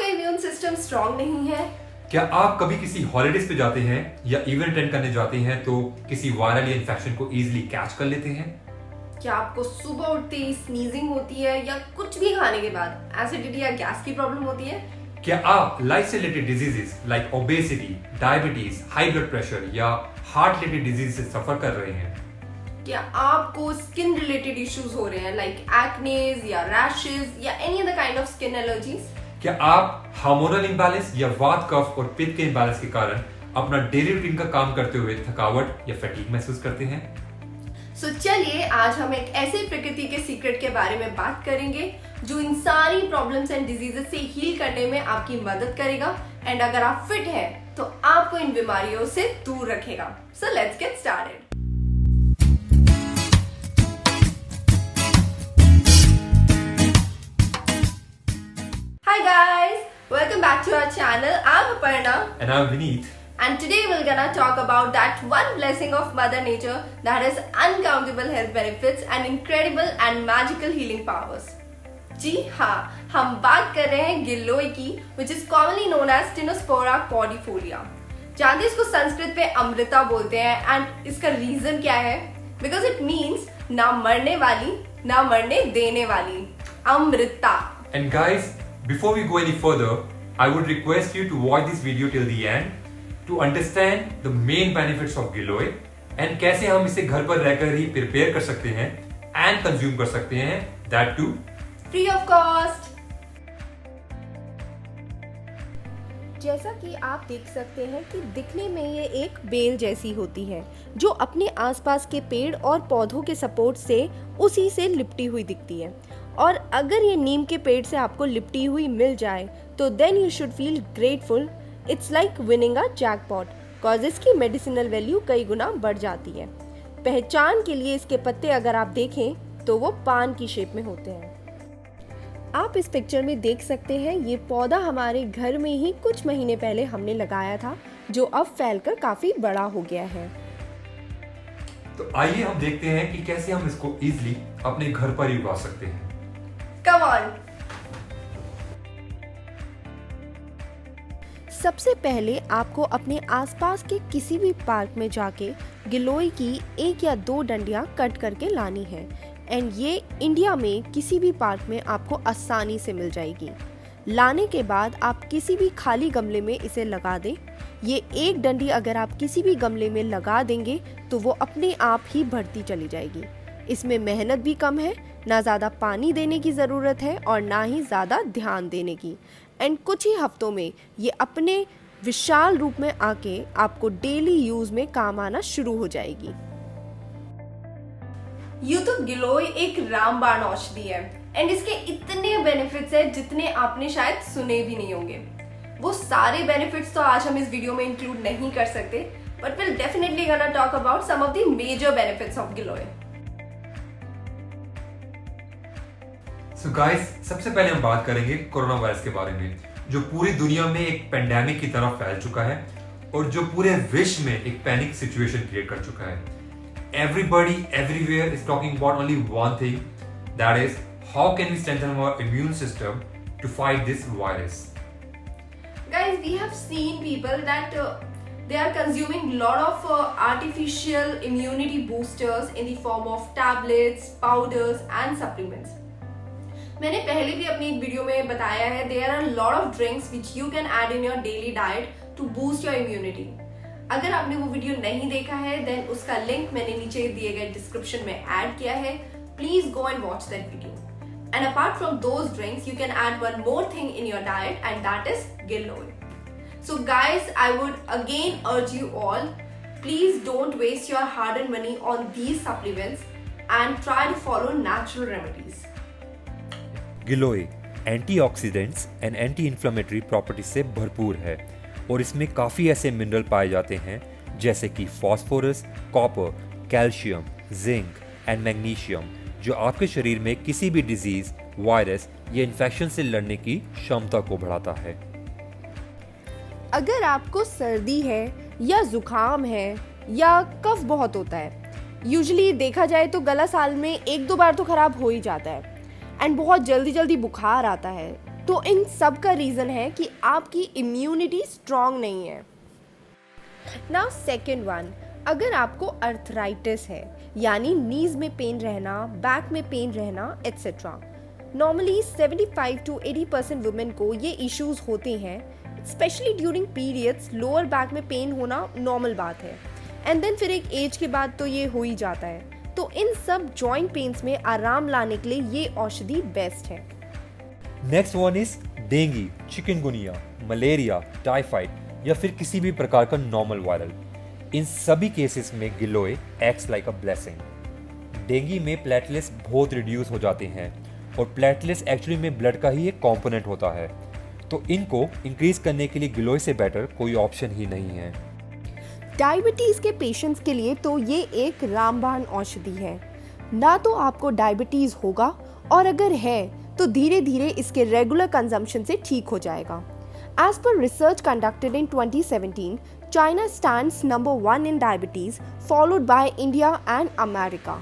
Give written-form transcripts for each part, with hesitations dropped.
आपका immune system strong नहीं है? क्या आप कभी किसी हॉलिडेज पे जाते हैं या इवेंट अटेंड करने जाते हैं तो किसी वायरल या इन्फेक्शन को इजीली कैच कर लेते हैं? क्या आपको सुबह उठते ही स्नीजिंग होती है या कुछ भी खाने के बाद एसिडिटी या गैस की प्रॉब्लम होती है? क्या आप लाइफ से related diseases like obesity, diabetes, high blood pressure या हार्ट रिलेटेड डिजीज से सफर कर रहे हैं? क्या आपको स्किन रिलेटेड इश्यूज हो रहे हैं लाइक एक्नेज या रैशेस या any other kind of skin allergies? क्या आप हार्मोनल इम्बैलेंस या वात कफ और पित्त के इम्बैलेंस के कारण अपना डेली रूटीन का काम करते हुए थकावट या फटीग महसूस करते हैं? सो चलिए आज हम एक ऐसे प्रकृति के सीक्रेट के बारे में बात करेंगे जो इन सारी प्रॉब्लम्स एंड डिजीजेस से हील करने में आपकी मदद करेगा एंड अगर आप फिट हैं तो आपको इन बीमारियों से दूर रखेगा। So let's get started. Hi guys, welcome back to our channel. I'm Aparna And I'm Vineet. and today we're gonna talk about that one blessing of Mother Nature that has uncountable health benefits and incredible and magical healing powers. जी हाँ, हम बात कर रहे हैं गिलोय की, which is commonly known as Tinospora cordifolia. जानते हैं इसको संस्कृत में अमृता बोलते हैं and इसका रीजन क्या है? Because it means ना मरने वाली, ना मरने देने वाली, Amrita. And guys, before we go any further, I would request you to watch this video till the end to understand the main benefits of giloy and कैसे हम इसे घर पर रहकर ही प्रिपेयर कर सकते हैं and कंज्यूम कर सकते हैं, that too free of cost. जैसा कि आप देख सकते हैं कि दिखने में ये एक बेल जैसी होती है जो अपने आसपास के पेड़ और पौधों के सपोर्ट से उसी से लिपटी हुई दिखती है। और अगर ये नीम के पेड़ से आपको लिपटी हुई मिल जाए तो then you should feel grateful. It's like winning a jackpot cause इसकी मेडिसिनल वैल्यू कई गुना बढ़ जाती है। पहचान के लिए इसके पत्ते अगर आप देखें तो वो पान की शेप में होते हैं। आप इस पिक्चर में देख सकते हैं ये पौधा हमारे घर में ही कुछ महीने पहले हमने लगाया था जो अब फैलकर काफी बड़ा हो गया है। तो आइए हम देखते हैं कि कैसे हम इसको इजीली अपने घर पर ही उगा सकते हैं। Come on. सबसे पहले आपको अपने आसपास के किसी भी पार्क में जाके गिलोय की 1 या 2 डंडियां कट करके लानी है एंड ये इंडिया में किसी भी पार्क में आपको आसानी से मिल जाएगी। लाने के बाद आप किसी भी खाली गमले में इसे लगा दें। ये 1 डंडी अगर आप किसी भी गमले में लगा देंगे तो वो अपने आप ही बढ़ती चली जाएगी। इसमें मेहनत भी कम है, ना ज़्यादा पानी देने की ज़रूरत है और ना ही ज़्यादा ध्यान देने की। एंड कुछ ही हफ्तों में ये अपने विशाल रूप में आके आपको डेली यूज़ में काम आना शुरू हो जाएगी। यूं तो गिलोय एक रामबाण औषधि है एंड इसके इतने बेनिफिट्स हैं जितने आपने शायद सुने भी नहीं होंगे। वो सारे बेनिफिट्स तो आज हम इस वीडियो में इंक्लूड नहीं कर सकते, but will definitely gonna talk about some of the major benefits of giloy. So guys, सबसे पहले हम बात करेंगे कोरोना वायरस के बारे में जो पूरी दुनिया में एक पेंडेमिक की तरह फैल चुका है और जो पूरे विश्व में एक पैनिक सिचुएशन क्रिएट कर चुका है। Everybody everywhere is talking about only one thing, that is how can we strengthen our immune system to fight this virus. Guys, we have seen people that they are consuming lot of artificial immunity boosters in the form of tablets, powders and supplements. मैंने पहले भी अपनी एक video में बताया है, there are a lot of drinks which you can add in your daily diet to boost your immunity. अगर आपने वो वीडियो नहीं देखा है देन उसका लिंक मैंने नीचे दिए गए डिस्क्रिप्शन में ऐड किया है। Please go and watch that video. And apart from those drinks you can add one more thing in your diet and that is giloy. So guys, I would again urge you all, please don't waste your hard and money on these supplements and try to follow natural remedies. Giloy antioxidants and anti inflammatory property से भरपूर है और इसमें काफ़ी ऐसे mineral पाए जाते हैं जैसे कि phosphorus, copper, calcium, zinc and magnesium जो आपके शरीर में किसी भी डिजीज, वायरस या इन्फेक्शन से लड़ने की क्षमता को बढ़ाता है। अगर आपको सर्दी है या जुकाम है या कफ बहुत होता है, यूजुअली देखा जाए तो गला साल में 1-2 बार तो खराब हो ही जाता है एंड बहुत जल्दी बुखार आता है तो इन सब का रीज़न है कि आपकी इम्यूनिटी स्ट्रांग नहीं है। नाउ सेकेंड वन, अगर आपको अर्थराइटिस है यानी नीज में पेन रहना, बैक में पेन रहना एट्सेट्रा, नॉर्मली 75 to 80% वुमेन को ये इश्यूज होते हैं, specially during periods. Lower back में पेन होना नॉर्मल बात है, एंड देन फिर एक एज के बाद तो ये हो ही जाता है। तो इन सब जॉइंट पेन्स में आराम लाने के लिए ये औषधि बेस्ट है। Next one is dengue, chikungunya, malaria, typhoid या फिर किसी भी प्रकार का नॉर्मल वायरल। इन सभी केसेस में giloy acts like a blessing. Dengue में प्लेटलेट्स बहुत रिड्यूस हो जाते हैं और प्लेटलेट्स एक्चुअली में ब्लड का ही एक कंपोनेंट होता है, तो इनको इंक्रीज करने के लिए गिलोय से बेटर कोई ऑप्शन ही नहीं है। डायबिटीज के पेशेंट्स के लिए तो ये एक रामबाण औषधि है। ना तो आपको डायबिटीज होगा, और अगर है तो धीरे धीरे इसके रेगुलर कंजम्पशन से ठीक हो जाएगा। As per research conducted in 2017, China stands number 1 in diabetes, followed by India and America.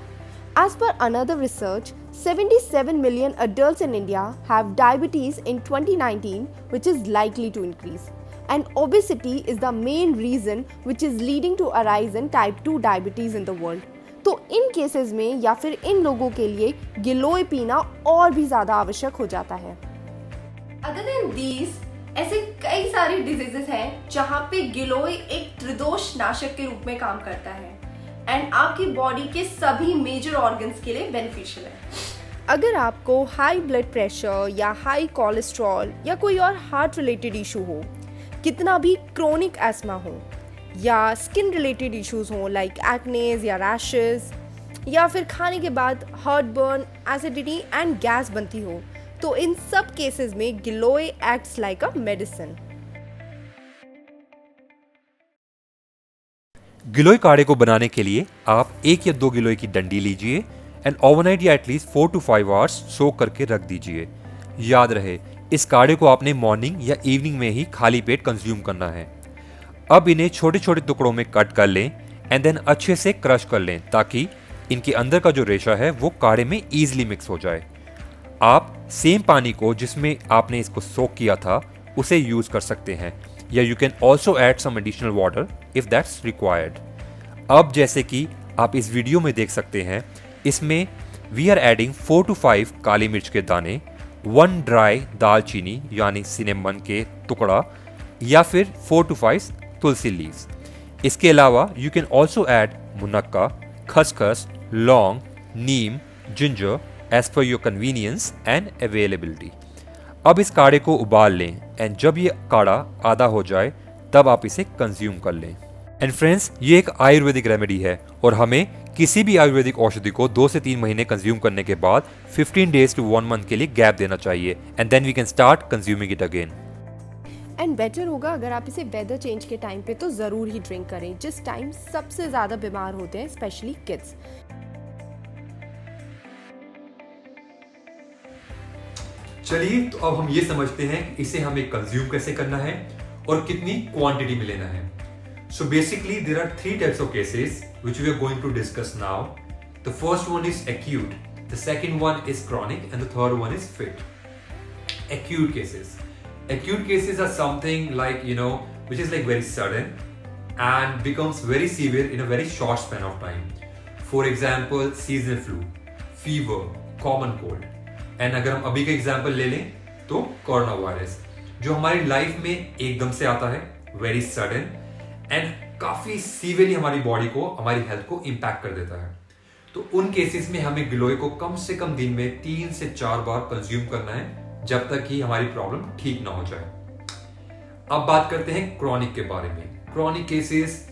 As per another research, 77 million adults in India have diabetes in 2019, which is likely to increase. And obesity is the main reason which is leading to a rise in type 2 diabetes in the world. तो इन cases में या फिर इन लोगों के लिए गिलोय पीना और भी ज़्यादा आवश्यक हो जाता है। Other than these, ऐसे कई सारे डिजीजेस हैं जहाँ पे गिलोय एक त्रिदोष नाशक के रूप में काम करता है एंड आपकी बॉडी के सभी मेजर ऑर्गन्स के लिए बेनिफिशियल है। अगर आपको हाई ब्लड प्रेशर या हाई कोलेस्ट्रॉल या कोई और हार्ट रिलेटेड इशू हो, कितना भी क्रोनिक एस्मा हो, या स्किन रिलेटेड इश्यूज हों लाइक एक्नेज या रैशेस, या फिर खाने के बाद heart burn, acidity and gas बनती हो, तो इन सब केसेस में giloy acts like a medicine. गिलोय काढ़े को बनाने के लिए आप 1 या 2 गिलोय की डंडी लीजिए एंड ओवरनाइट या एटलीस्ट 4 to 5 आवर्स सोक करके रख दीजिए। याद रहे, इस काढ़े को आपने मॉर्निंग या इवनिंग में ही खाली पेट कंज्यूम करना है। अब इन्हें छोटे छोटे टुकड़ों में कट कर लें एंड देन अच्छे से क्रश कर लें ताकि इनके अंदर का जो रेशा है वो काढ़े में ईजिली मिक्स हो जाए। आप सेम पानी को जिसमें आपने इसको सोक किया था उसे यूज कर सकते हैं, या you can also add some additional water if that's required. अब जैसे कि आप इस वीडियो में देख सकते हैं, इसमें वी आर एडिंग 4 to 5 काली मिर्च के दाने, 1 ड्राई दालचीनी यानी सिनेमन के टुकड़ा, या फिर 4 to 5 तुलसी लीव्स। इसके अलावा you can also add munakka, khaskhas, laung, neem, ginger as per your convenience and availability. अब इस काढ़े को उबाल लें एंड जब ये काढ़ा आधा हो जाए तब आप इसे कंज्यूम कर लें। एंड फ्रेंड्स, ये एक आयुर्वेदिक रेमेडी है और हमें किसी भी आयुर्वेदिक औषधि को 2 से 3 महीने कंज्यूम करने के बाद 15 days to 1 month के लिए गैप देना चाहिए and then we can start consuming it again. And better होगा अगर आप इसे वेदर चेंज के टाइम पे तो ज़रूर ही ड्रिंक करें, जिस टाइम सबसे ज़्यादा बीमार होते हैं, स्पेशली किड्स। चलिए, तो अब हम ये समझते हैं कि इसे हमें कंज्यूम कैसे करना है और कितनी क्वांटिटी में लेना है। So basically there are 3 types of cases which we are going to discuss now. The first one is acute, the second one is chronic, and the third one is fit. Acute cases. Acute cases are something like, which is like very sudden and becomes very severe in a very short span of time. For example, seasonal flu, fever, common cold. And अगर हम अभी का example ले लें तो corona virus, जो हमारी life में एकदम से आता है, वेरी सडन एंड काफी सीवियरली हमारी बॉडी को, हमारी हेल्थ को इंपैक्ट कर देता है। तो उन केसेस में हमें गिलोय को कम से कम दिन में 3 से 4 बार कंज्यूम करना है जब तक कि हमारी प्रॉब्लम ठीक ना हो जाए। अब बात करते हैं क्रॉनिक के बारे में। Chronic cases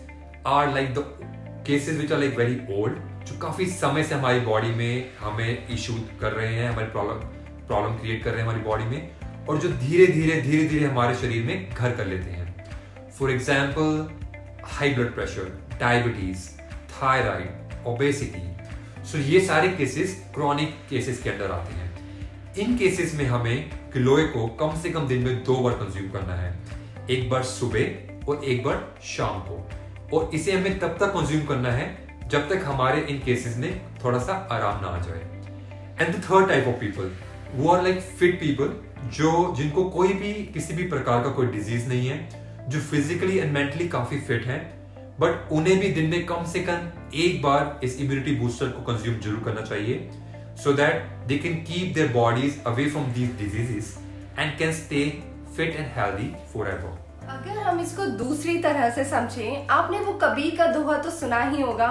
are like the cases which are like very old, जो काफी समय से हमारी बॉडी में हमें इशू कर रहे हैं, हमारी प्रॉब्लम क्रिएट कर रहे हैं हमारी बॉडी में, और जो धीरे धीरे हमारे शरीर में घर कर लेते हैं। For example, high blood pressure, diabetes, thyroid, obesity. So ये सारे केसेस क्रॉनिक केसेस के अंदर आते हैं। इन केसेस में हमें गिलोय को कम से कम दिन में 2 बार कंज्यूम करना है, एक बार सुबह और एक बार शाम को, और इसे हमें तब तक कंज्यूम करना है जब तक हमारे इन केसेस में थोड़ा सा आराम ना आ जाए। And the third type of people वो आर लाइक फिट पीपल, जिनको कोई भी किसी भी प्रकार का कोई डिजीज नहीं है, जो फिजिकली एंड मेंटली काफी फिट हैं, बट उन्हें भी दिन में कम से कम एक बार इस इम्यूनिटी बूस्टर को कंज्यूम जरूर करना चाहिए, so that they can keep their bodies away from these diseases and can stay fit and healthy forever. अगर हम इसको दूसरी तरह से समझें, आपने वो कबीर का दोहा तो सुना ही होगा,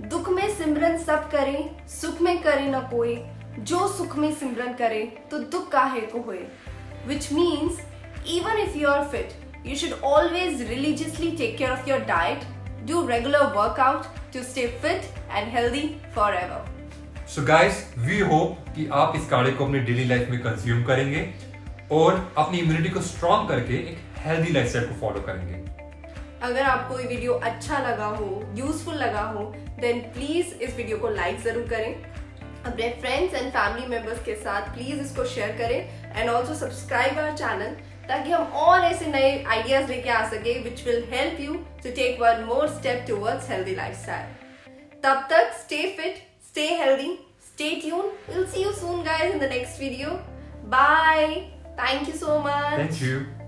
दुख में सिमरन सब करे, सुख में करे न कोई, जो सुख में सिमरन करे तो दुख काहे को होए. Which means even if you are fit, you should always religiously take care of your diet, do regular workout to stay fit and healthy forever. So guys, we hope कि आप इस काढ़े को अपनी डेली लाइफ में consume करेंगे और अपनी इम्यूनिटी को स्ट्रॉन्ग करके एक हेल्दी लाइफस्टाइल को फॉलो करेंगे. अगर आपको ये वीडियो अच्छा लगा हो, यूजफुल लगा हो, देन प्लीज इस वीडियो को लाइक जरूर करें. अपने फ्रेंड्स एंड फैमिली मेंबर्स के साथ प्लीज इसको शेयर करें and also subscribe our channel, ताकि हम और ऐसे नए आइडियाज लेके आ सके which will help you to take one more step towards healthy lifestyle. तब तक stay fit, stay healthy, stay tuned. We'll see you soon guys in the next video. Bye. Thank you so much. Thank you.